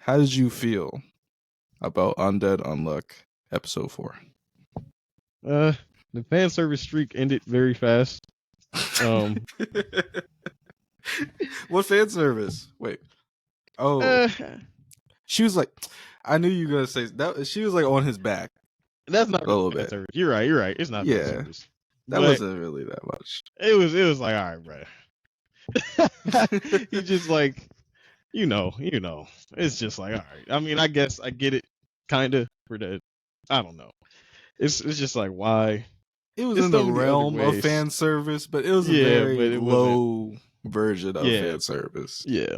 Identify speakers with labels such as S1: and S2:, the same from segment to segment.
S1: how did you feel about Undead Unluck episode 4?
S2: The fan service streak ended very fast.
S1: What fan service? Wait. Oh, she was like, I knew you were gonna say that. She was like on his back.
S2: That's not
S1: a little
S2: fan
S1: bit.
S2: service. You're right. It's not fan service.
S1: That wasn't really that much.
S2: It was like, all right, bro. He just like, you know, it's just like, all right. I mean, I guess I get it, kind of for the. I don't know. It's just like why.
S1: It was in the realm of fan service, but it was a very low version of fan service.
S2: Yeah.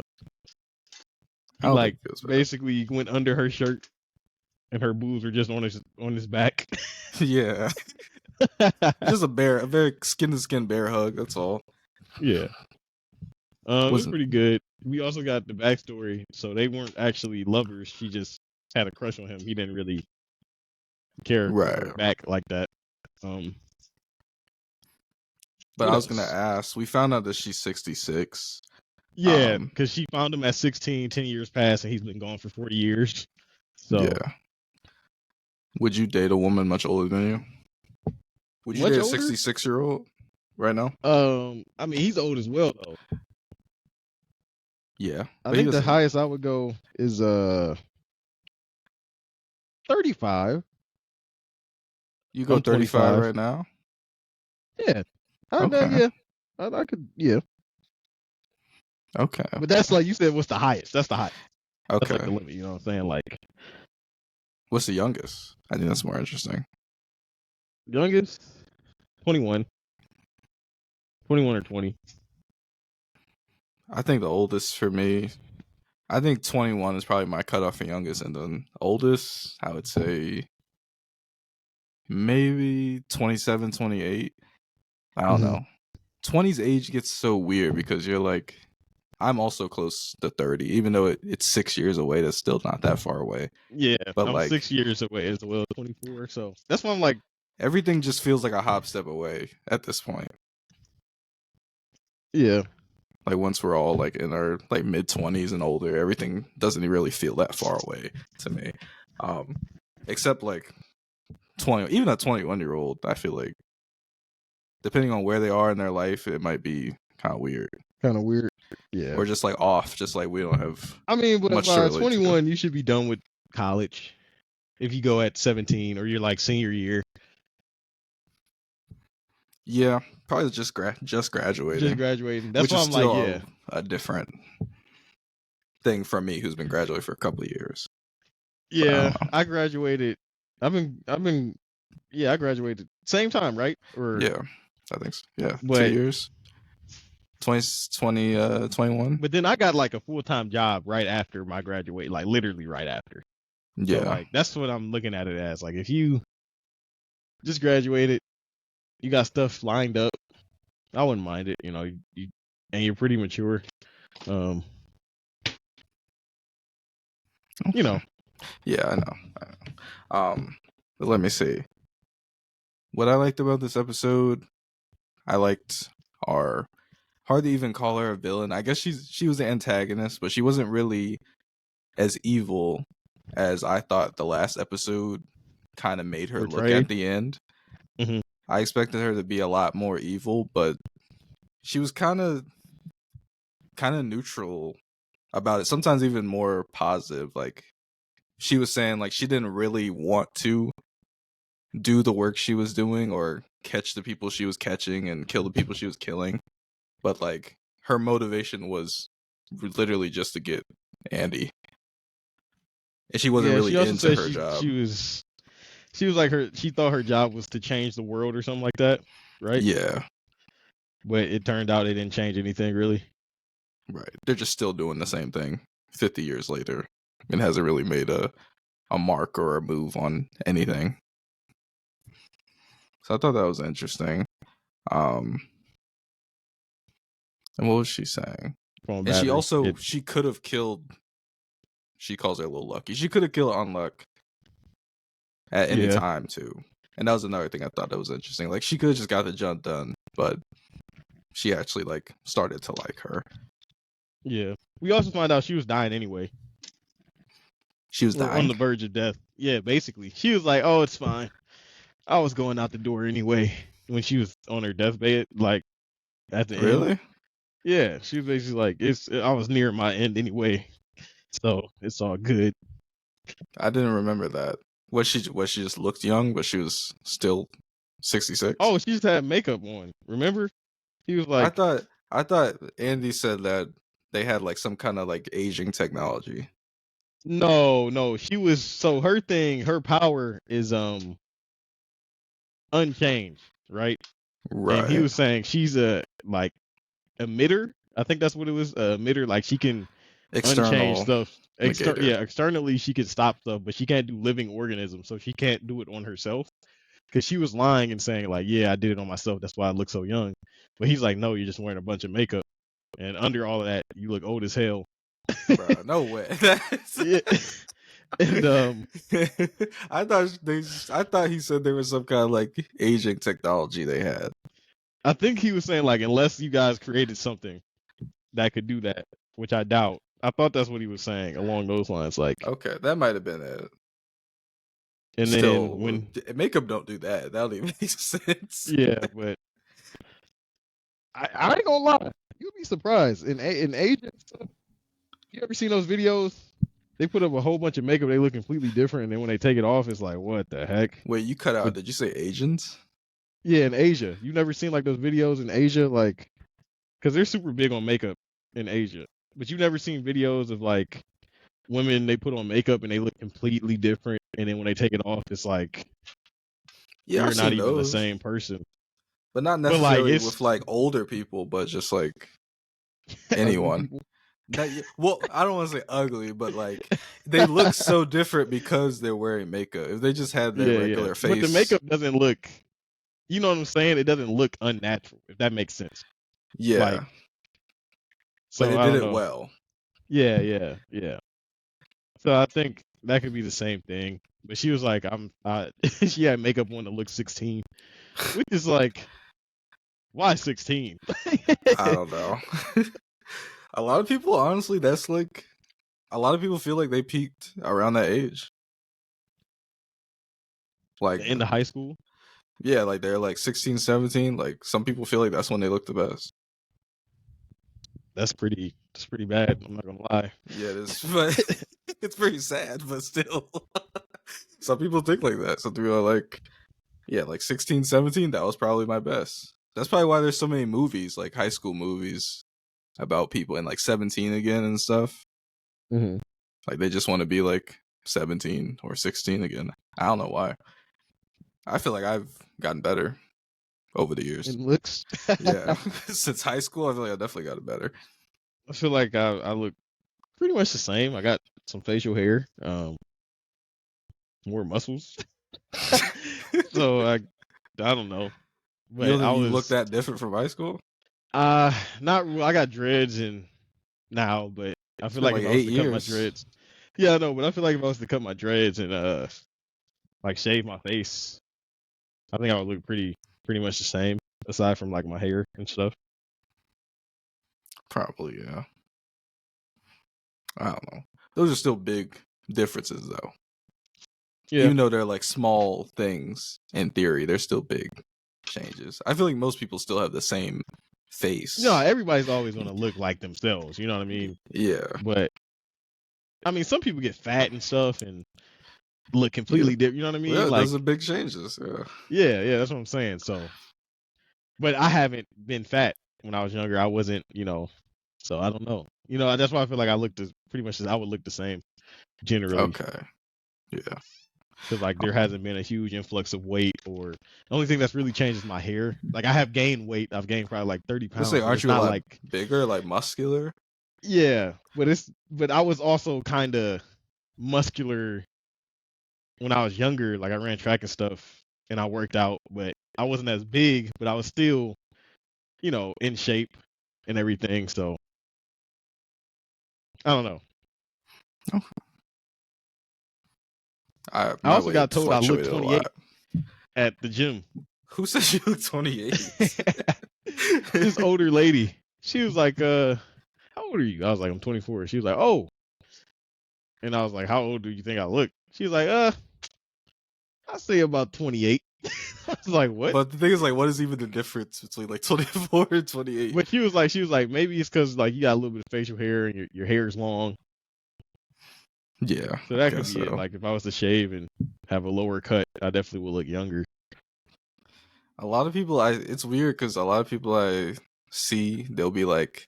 S2: He like basically went under her shirt, and her boobs were just on his back.
S1: Yeah. Just a very skin to skin bear hug. That's all.
S2: Yeah. It was pretty good. We also got the backstory, so they weren't actually lovers. She just had a crush on him. He didn't really care back like that.
S1: But I was gonna ask. We found out that she's 66.
S2: Yeah, because she found him at 16. 10 years passed, and he's been gone for 40 years. So
S1: yeah. Would you date a woman much older than you? Would you date a 66-year-old right now?
S2: I mean, he's old as well, though.
S1: Yeah,
S2: I think the highest I would go is 35.
S1: You go 35 right now?
S2: Yeah. Yeah. I could. Yeah.
S1: Okay.
S2: But that's like you said. What's the highest? That's the highest.
S1: Okay.
S2: That's like the limit. You know what I'm saying? Like,
S1: what's the youngest? I think that's more interesting.
S2: Youngest, 21. 21 or 20.
S1: I think the oldest for me, I think 21 is probably my cutoff for youngest, and then oldest, I would say maybe 27, 28. I don't know. 20's age gets so weird because you're like, I'm also close to 30, even though it's 6 years away. That's still not that far away.
S2: Yeah,
S1: but
S2: I'm
S1: like
S2: 6 years away as well, 24. So that's why I'm like,
S1: everything just feels like a hop step away at this point.
S2: Yeah.
S1: Like once we're all like in our like mid 20s and older, everything doesn't really feel that far away to me. Except like 20, even a 21-year-old, I feel like depending on where they are in their life, it might be kind of weird.
S2: Yeah.
S1: Or just like off, just like we don't have.
S2: I mean, but by 21, you should be done with college. If you go at 17 or you're like senior year.
S1: Yeah, probably just graduating.
S2: Just graduating. That's why I'm
S1: still
S2: like, yeah,
S1: a different thing from me, who's been graduating for a couple of years.
S2: Yeah, I graduated. I graduated same time, right? Or
S1: yeah, I think so. Yeah, 2 years. 21.
S2: But then I got like a full-time job right after my graduate, like literally right after.
S1: Yeah,
S2: so, like that's what I'm looking at it as. Like if you just graduated, you got stuff lined up, I wouldn't mind it. You know, and you're pretty mature. You know.
S1: Yeah, I know. But let me see. What I liked about this episode, I liked our. Hard to even call her a villain. I guess she was the antagonist, but she wasn't really as evil as I thought the last episode kind of made her look at the end.
S2: Mm-hmm.
S1: I expected her to be a lot more evil, but she was kind of neutral about it. Sometimes even more positive. Like she was saying, like she didn't really want to do the work she was doing or catch the people she was catching and kill the people she was killing. But like her motivation was literally just to get Andy, and she wasn't really into her job.
S2: She was like she thought her job was to change the world or something like that, right?
S1: Yeah,
S2: but it turned out it didn't change anything really.
S1: Right, they're just still doing the same thing 50 years later, and hasn't really made a mark or a move on anything. So I thought that was interesting. And what was she saying? And she also, she could have killed, she calls her a little lucky. She could have killed Unluck at any time too. And that was another thing I thought that was interesting. Like she could have just got the job done, but she actually like started to like her.
S2: Yeah. We also found out she was dying anyway.
S1: She was
S2: on
S1: dying.
S2: the verge of death. Yeah, basically. She was like, "Oh, it's fine. I was going out the door anyway." When she was on her deathbed, like at the end.
S1: Really?
S2: Yeah, she was basically like, I was near my end anyway, so it's all good.
S1: I didn't remember that. She just looked young, but she was still 66?
S2: Oh, she just had makeup on. Remember? He was like,
S1: I thought Andy said that they had like some kind of like aging technology.
S2: no, she was, so her thing, her power is Unchange, right? And he
S1: Right.
S2: was saying she's a like emitter. I think that's what it was. Emitter, like she can unchange
S1: External
S2: stuff.
S1: negator.
S2: Yeah, externally she can stop stuff, but she can't do living organisms, so she can't do it on herself. Because she was lying and saying like, "Yeah, I did it on myself. That's why I look so young." But he's like, "No, you're just wearing a bunch of makeup, and under all of that, you look old as hell."
S1: Bro, no way.
S2: Yeah. And
S1: I thought he said there was some kind of like aging technology they had.
S2: I think he was saying like, unless you guys created something that could do that, which I doubt. I thought that's what he was saying along those lines. Like,
S1: Okay, that might have been it.
S2: and then
S1: Still,
S2: when,
S1: makeup don't do that. That don't even make sense.
S2: yeah, but I ain't gonna lie, you'd be surprised in Asia and stuff. You ever seen those videos? They put up a whole bunch of makeup. They look completely different, and then when they take it off, it's like, what the heck?
S1: Wait, you cut out.
S2: But
S1: Did you say Asians?
S2: yeah, in Asia, you never seen like those videos in Asia, like, because they're super big on makeup in Asia. But you never seen videos of like women, they put on makeup and they look completely different, and then when they take it off, it's like
S1: Yeah, I've
S2: you're not
S1: seen
S2: even the
S1: those,
S2: same person.
S1: but not
S2: But like
S1: necessarily with
S2: it's
S1: like older people, but just like
S2: ugly
S1: anyone.
S2: people.
S1: Well, I don't want to say ugly, but like they look so different because they're wearing makeup. If they just had their
S2: Yeah.
S1: regular
S2: But the
S1: face,
S2: makeup doesn't look, you know what I'm saying? It doesn't look unnatural, if that makes sense. Like,
S1: yeah, but
S2: so
S1: it
S2: I
S1: did
S2: don't
S1: it
S2: know.
S1: well.
S2: Yeah. So I think that could be the same thing. But she was like, she had makeup on to look 16, which is like, why 16?
S1: I don't know. A lot of people, honestly, that's like a lot of people feel like they peaked around that age. Like,
S2: The end of high school?
S1: yeah, like they're like 16, 17. Like some people feel like that's when they look the best.
S2: That's pretty bad. I'm not gonna lie.
S1: Yeah, it is, but it's pretty sad, but still. Some people think like that. Some people are like, yeah, like 16, 17, that was probably my best. That's probably why there's so many movies, like high school movies about people and like 17 again and stuff.
S2: Mm-hmm.
S1: Like they just want to be like 17 or 16 again. I don't know why. I feel like I've gotten better over the years.
S2: It looks.
S1: Yeah. Since high school, I feel like I definitely got it better.
S2: I feel like I look pretty much the same. I got some facial hair, more muscles. So I don't know,
S1: You
S2: but
S1: don't
S2: I
S1: think you look
S2: was
S1: that different from high school?
S2: not. I got dreads and now, but I
S1: It's
S2: feel
S1: been
S2: like
S1: like
S2: if I was
S1: eight
S2: to cut my
S1: years.
S2: dreads, yeah, I know, but I feel like if I was to cut my dreads and like shave my face, I think I would look pretty much the same, aside from like my hair and stuff.
S1: Probably, yeah. I don't know. Those are still big differences, though.
S2: Yeah.
S1: Even though they're like small things in theory, they're still big changes. I feel like most people still have the same face.
S2: No, everybody's always gonna look like themselves. You know what I mean?
S1: Yeah.
S2: But I mean, some people get fat and stuff and look
S1: Yeah.
S2: completely different. You know what I mean?
S1: Yeah,
S2: Like,
S1: those are big changes. Yeah.
S2: yeah, that's what I'm saying. So, but I haven't been fat when I was younger. I wasn't, so I don't know. That's why I feel like I looked pretty much as I would look the same generally.
S1: Okay. Yeah.
S2: Because like there hasn't been a huge influx of weight, or the only thing that's really changed is my hair. Like I have gained weight. I've gained probably like 30
S1: Let's say,
S2: pounds, but
S1: aren't
S2: it's
S1: you a
S2: not
S1: lot
S2: like,
S1: bigger, like muscular?
S2: yeah, but I was also kind of muscular when I was younger. Like I ran track and stuff and I worked out, but I wasn't as big, but I was still, in shape and everything. So I don't know. I
S1: My
S2: also got
S1: weight
S2: told I look
S1: fluctuated a
S2: 28
S1: lot.
S2: at the gym.
S1: Who says you look 28?
S2: This older lady, she was like, how old are you? I was like, I'm 24. She was like, oh, And I was like, how old do you think I look? She was like, I say about 28. I was like, what?
S1: But the thing is, like, what is even the difference between like 24 and 28?
S2: But she was like, maybe it's because like you got a little bit of facial hair and your hair is long.
S1: Yeah,
S2: So
S1: I
S2: that could
S1: guess
S2: be it.
S1: so.
S2: Like if I was to shave and have a lower cut, I definitely would look younger.
S1: A lot of people, it's weird because a lot of people I see, they'll be like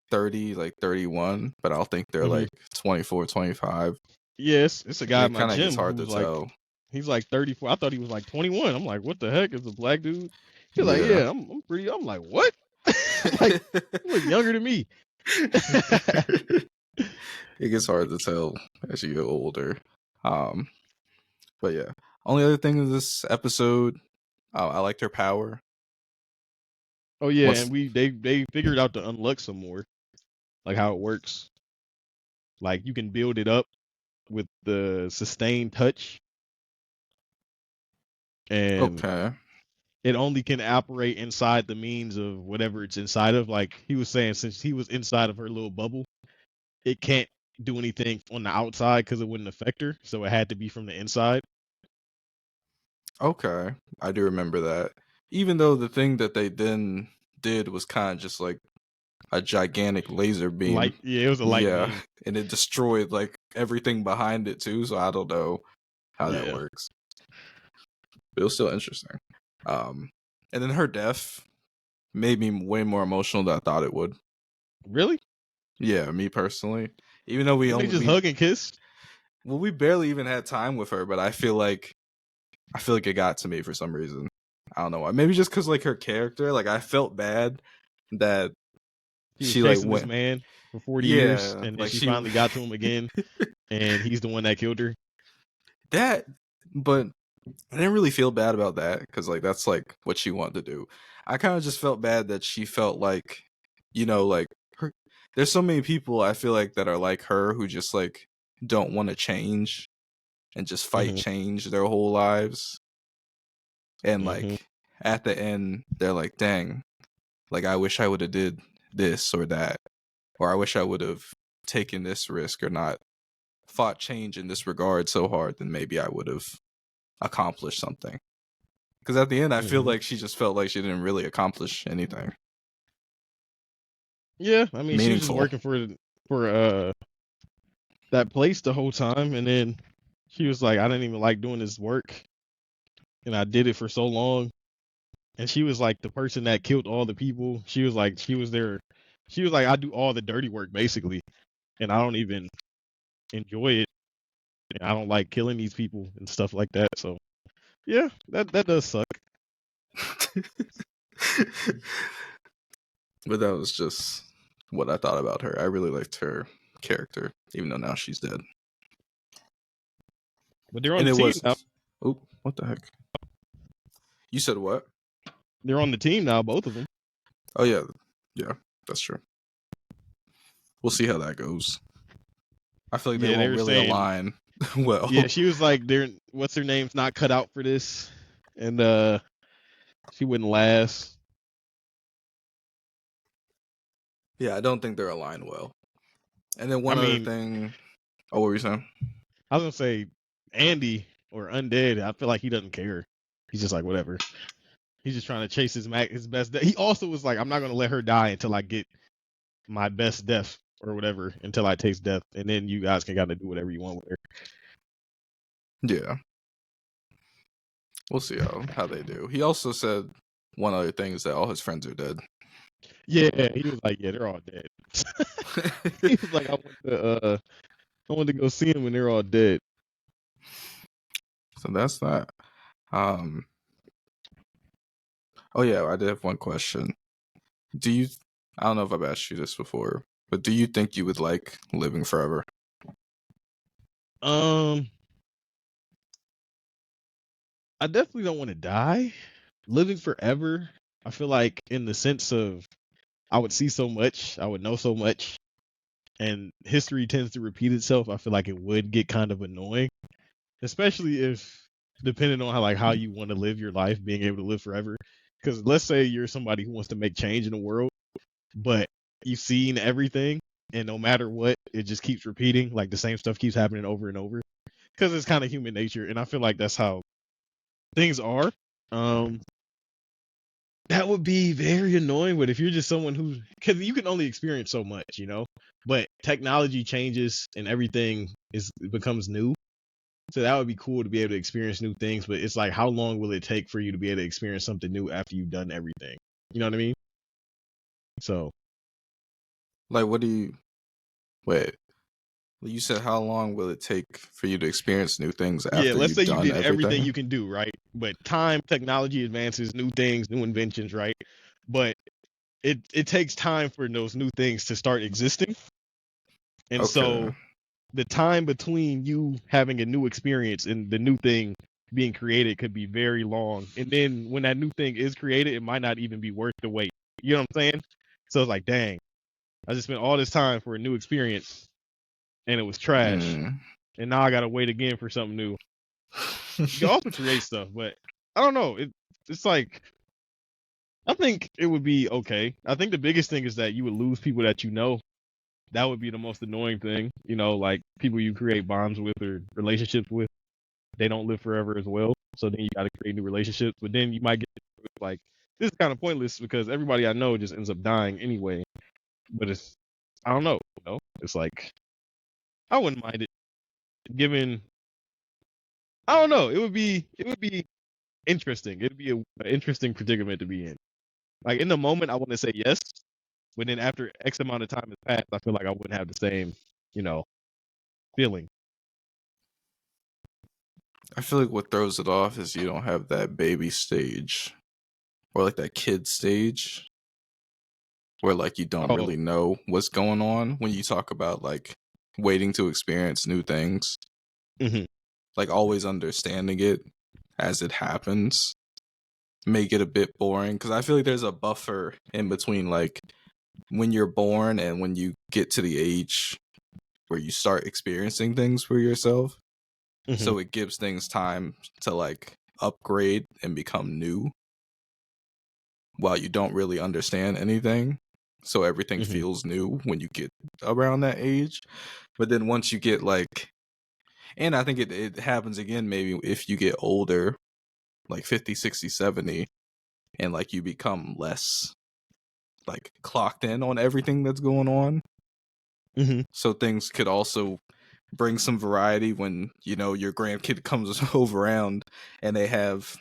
S1: 30, like 31, but I'll think they're like 24, 25.
S2: Yes, it's a guy at
S1: It
S2: my
S1: kind of gets
S2: gym
S1: hard to
S2: who's like,
S1: tell.
S2: he's like 34. I thought he was like 21. I'm like, what the heck is a black dude? He's like,
S1: Yeah.
S2: yeah, I'm pretty. I'm like, what? I'm like, you look younger than me.
S1: It gets hard to tell as you get older. But yeah. Only other thing in this episode, I liked her power.
S2: Oh yeah,
S1: Once
S2: and they figured out to unlock some more, like how it works. Like you can build it up with the sustained touch, and
S1: okay.
S2: it only can operate inside the means of whatever it's inside of. Like he was saying, since he was inside of her little bubble, it can't do anything on the outside because it wouldn't affect her. So it had to be from the inside.
S1: Okay. I do remember that. Even though the thing that they then did was kind of just like a gigantic laser beam.
S2: Yeah, it was a light
S1: Yeah.
S2: beam.
S1: And it destroyed like everything behind it too. So I don't know how that works. But it was still interesting. And then her death made me way more emotional than I thought it would.
S2: Really?
S1: Yeah, me personally. Even though
S2: Didn't they just hug and kiss?
S1: Well, we barely even had time with her, but I feel like it got to me for some reason. I don't know why. Maybe just because like her character, like I felt bad that
S2: She was
S1: she like
S2: chasing this
S1: went.
S2: man for 40 years,
S1: Yeah,
S2: and then
S1: like
S2: she
S1: she
S2: finally got to him again, and he's the one that killed her.
S1: that, but I didn't really feel bad about that because like that's like what she wanted to do. I kind of just felt bad that she felt like, like her. There's so many people I feel like that are like her who just like don't want to change and just fight change their whole lives. And like at the end, they're like, dang, like I wish I would have did this or that, or I wish I would have taken this risk or not fought change in this regard so hard, then maybe I would have accomplished something. Because at the end, I feel like she just felt like she didn't really accomplish anything.
S2: Yeah, I mean, she was just
S1: Meaningful.
S2: working for that place the whole time, and then she was like, I didn't even like doing this work, and I did it for so long. And she was like the person that killed all the people. She was like, she was like, I do all the dirty work basically, and I don't even enjoy it. And I don't like killing these people and stuff like that. So yeah, that does suck.
S1: But that was just what I thought about her. I really liked her character, even though now she's dead.
S2: But they're on the team now.
S1: Oh, what the heck? You said what?
S2: They're on the team now, both of them.
S1: Oh yeah, that's true. We'll see how that goes. I feel like they won't really align well.
S2: Yeah, she was like, what's her name's not cut out for this, and she wouldn't last.
S1: Yeah, I don't think they're aligned well. And then one other thing. Oh, what were you saying?
S2: I was gonna say Andy or Undead. I feel like he doesn't care. He's just like whatever. He's just trying to chase his best. He also was like, I'm not gonna let her die until I get my best death or whatever. Until I taste death, and then you guys can kind of do whatever you want with her.
S1: Yeah, we'll see how they do. He also said one other thing is that all his friends are dead.
S2: Yeah, he was like, yeah, they're all dead. He was like, I want to go see them when they're all dead.
S1: So that's that. Oh yeah, I did have one question. I don't know if I've asked you this before, but do you think you would like living forever?
S2: I definitely don't want to die. Living forever, I feel like in the sense of I would see so much, I would know so much, and history tends to repeat itself. I feel like it would get kind of annoying, especially if depending on how you want to live your life, being able to live forever. Because let's say you're somebody who wants to make change in the world, but you've seen everything, and no matter what, it just keeps repeating. Like the same stuff keeps happening over and over because it's kind of human nature, and I feel like that's how things are. That would be very annoying. But if you're just someone who, because you can only experience so much, you know. But technology changes and everything becomes new. So that would be cool to be able to experience new things. But it's like, how long will it take for you to be able to experience something new after you've done everything? You know what I mean? So,
S1: like, what do you wait? You said how long will it take for you to experience new things
S2: yeah,
S1: after
S2: let's say
S1: you've
S2: you
S1: done
S2: did everything
S1: everything?
S2: you can do, right? But time, technology advances, new things, new inventions, right? But it takes time for those new things to start existing. And
S1: Okay.
S2: so the time between you having a new experience and the new thing being created could be very long. And then when that new thing is created, it might not even be worth the wait. You know what I'm saying? So it's like, dang, I just spent all this time for a new experience and it was trash.
S1: Mm.
S2: And now I gotta wait again for something new. You can also create stuff, but I don't know. It's like, I think it would be okay. I think the biggest thing is that you would lose people that you know. That would be the most annoying thing. You know, like people you create bonds with or relationships with, they don't live forever as well. So then you got to create new relationships. But then you might get like, this is kind of pointless because everybody I know just ends up dying anyway. But it's, I don't know. You know, it's like, I wouldn't mind it. Given, I don't know. It would be interesting. It'd be an interesting predicament to be in. Like in the moment, I want to say yes, but then after X amount of time has passed, I feel like I wouldn't have the same, you know, feeling.
S1: I feel like what throws it off is you don't have that baby stage or like that kid stage where like you don't
S2: Oh,
S1: really know what's going on when you talk about like waiting to experience new things,
S2: hmm
S1: like always understanding it as it happens make it a bit boring because I feel like there's a buffer in between like when you're born and when you get to the age where you start experiencing things for yourself.
S2: hmm
S1: So it gives things time to like upgrade and become new while you don't really understand anything. So everything
S2: hmm
S1: feels new when you get around that age. But then once you get like, and I think it happens again maybe if you get older, like 50, 60, 70, and like you become less like clocked in on everything that's going on.
S2: hmm
S1: So things could also bring some variety when, you know, your grandkid comes over around and they have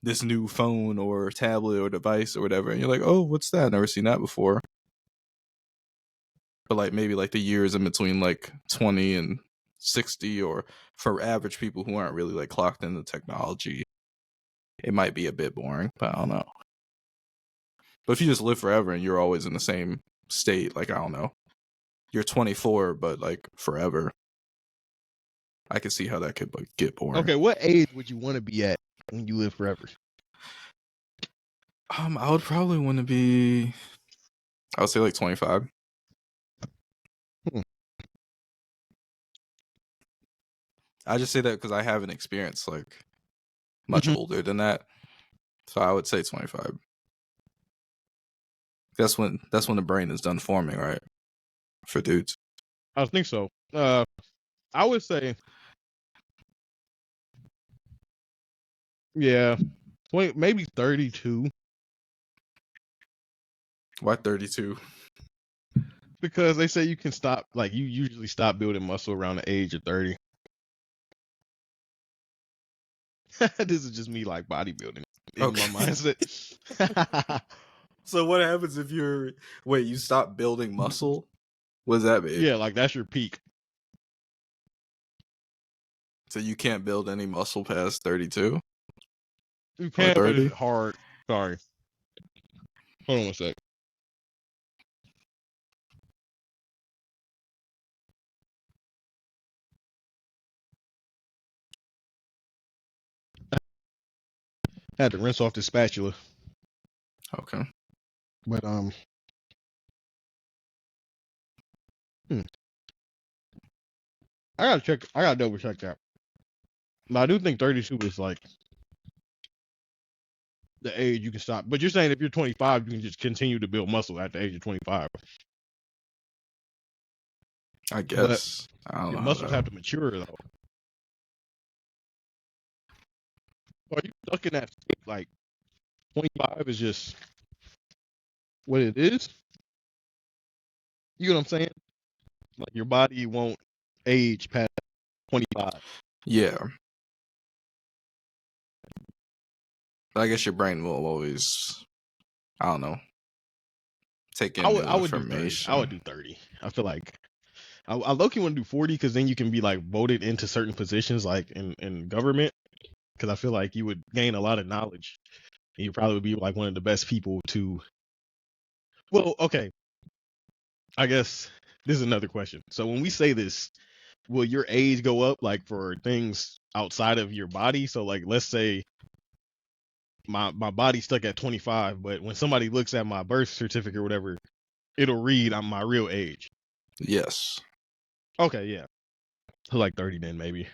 S1: this new phone or tablet or device or whatever, and you're like, oh, what's that? Never seen that before. But like maybe like the years in between like 20 and 60, or for average people who aren't really like clocked into technology, it might be a bit boring, but I don't know. But if you just live forever and you're always in the same state, like I don't know, you're 24 but like forever, I can see how that could like get boring.
S2: Okay, what age would you want to be at when you live forever?
S1: I would probably want to be, I would say like 25.
S2: Hmm.
S1: I just say that because I haven't experienced like much
S2: hmm
S1: older than that, so I would say 25. That's when the brain is done forming, right? For dudes.
S2: I think so. I would say, yeah, 20, maybe 32,
S1: Why 32?
S2: because they say you can stop, like you usually stop building muscle around the age of 30. This is just me like bodybuilding in my
S1: Okay.
S2: mindset.
S1: So what happens if you stop building muscle? What does that mean?
S2: Yeah, like that's your peak.
S1: So you can't build any muscle past 32
S2: You
S1: or
S2: can, but it's
S1: 30?
S2: hard. Sorry. Hold on one sec. Had to rinse off the spatula.
S1: Okay.
S2: But hmm, I gotta check. I gotta double check that. But I do think 32 is like the age you can stop. But you're saying if you're 25, you can just continue to build muscle at the age of 25.
S1: I guess. I don't
S2: your
S1: know.
S2: muscles have to mature though. Are you looking at like 25 is just what it is? You know what I'm saying? Like your body won't age past 25.
S1: Yeah. But I guess your brain will always, I don't know, take in new
S2: I would do 30. I would
S1: information.
S2: do 30. I feel like I low-key want to do 40 because then you can be like voted into certain positions like in government. Because I feel like you would gain a lot of knowledge. And you probably would be like one of the best people to. Well, okay. I guess this is another question. So when we say this, will your age go up like for things outside of your body? So like let's say my body's stuck at 25, but when somebody looks at my birth certificate or whatever, it'll read I'm my real age.
S1: Yes.
S2: Okay, yeah. So like 30 then maybe.